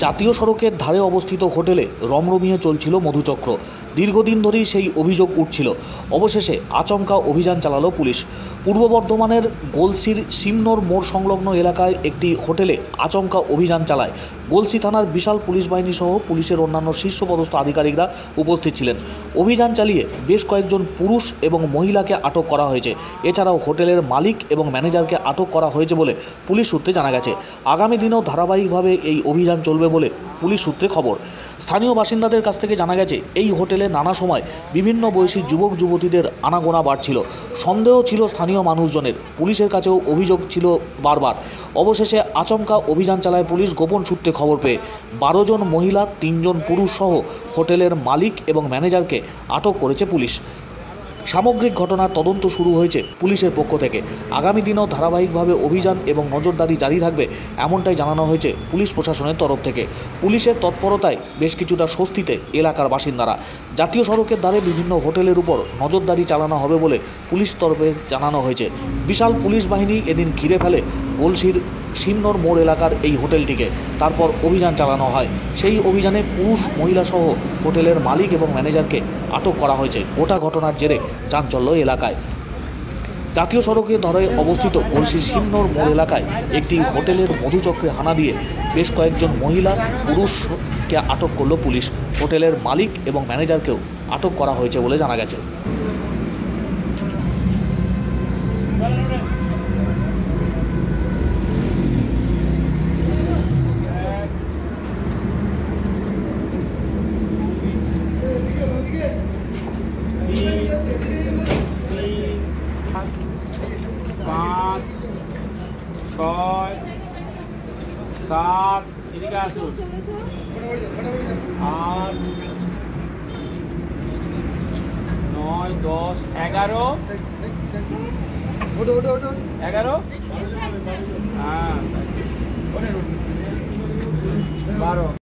জাতীয় সড়কের ধারে অবস্থিত হোটেলে রমরমিয়ে চলছিল মধুচক্র। দীর্ঘদিন ধরেই সেই অভিযোগ উঠছিল। অবশেষে আচমকা অভিযান চালালো পুলিশ। পূর্ব বর্ধমানের গলসির সিমনোর মোড় সংলগ্ন এলাকায় একটি হোটেলে আচমকা অভিযান চালায়। গলসি থানার বিশাল পুলিশ বাহিনী সহ পুলিশের অন্যান্য শীর্ষপদস্থ আধিকারিকরা উপস্থিত ছিলেন। অভিযান চালিয়ে বেশ কয়েকজন পুরুষ এবং মহিলাকে আটক করা হয়েছে। এছাড়াও হোটেলের মালিক এবং ম্যানেজারকে আটক করা হয়েছে বলে পুলিশ সূত্রে জানা গেছে। আগামী দিনেও ধারাবাহিকভাবে এই অভিযান চলবে বলে পুলিশ সূত্রে খবর। স্থানীয় বাসিন্দাদের কাছ থেকে জানা গেছে, এই হোটেলে নানা সময় বিভিন্ন বয়সী যুবক যুবতীদের আনাগোনা বাড়ছিল। সন্দেহ ছিল স্থানীয় মানুষজনের। পুলিশের কাছেও অভিযোগ ছিল বারবার। অবশেষে আচমকা অভিযান চালায় পুলিশ। গোপন সূত্রে খবর পেয়ে 12 জন মহিলা, 3 জন পুরুষ সহ হোটেলের মালিক এবং ম্যানেজারকে আটক করেছে পুলিশ। সামগ্রিক ঘটনার তদন্ত শুরু হয়েছে পুলিশের পক্ষ থেকে। আগামী দিনেও ধারাবাহিকভাবে অভিযান এবং নজরদারি জারি থাকবে, এমনটাই জানানো হয়েছে পুলিশ প্রশাসনের তরফ থেকে। পুলিশের তৎপরতায় বেশ কিছুটা স্বস্তিতে এলাকার বাসিন্দারা। জাতীয় সড়কের ধারে বিভিন্ন হোটেলের উপর নজরদারি চালানো হবে বলে পুলিশ তরফে জানানো হয়েছে। বিশাল পুলিশ বাহিনী এদিন ঘিরে ফেলে গলসির সিমনোর মোড় এলাকার এই হোটেলটিকে। তারপর অভিযান চালানো হয়। সেই অভিযানে পুরুষ মহিলা সহ হোটেলের মালিক এবং ম্যানেজারকে আটক করা হয়েছে। গোটা ঘটনার জেরে চাঞ্চল্য এলাকায়। জাতীয় সড়কের ধারে অবস্থিত গলসির সিমনোর মোড় এলাকায় একটি হোটেলের মধুচক্রে হানা দিয়ে বেশ কয়েকজন মহিলা পুরুষকে আটক করল পুলিশ। হোটেলের মালিক এবং ম্যানেজারকেও আটক করা হয়েছে বলে জানা গেছে। পাঁচ, ছয়, সাত, এদিকে আসুন, 8, 9, 10, 11, 11, হ্যাঁ, 12।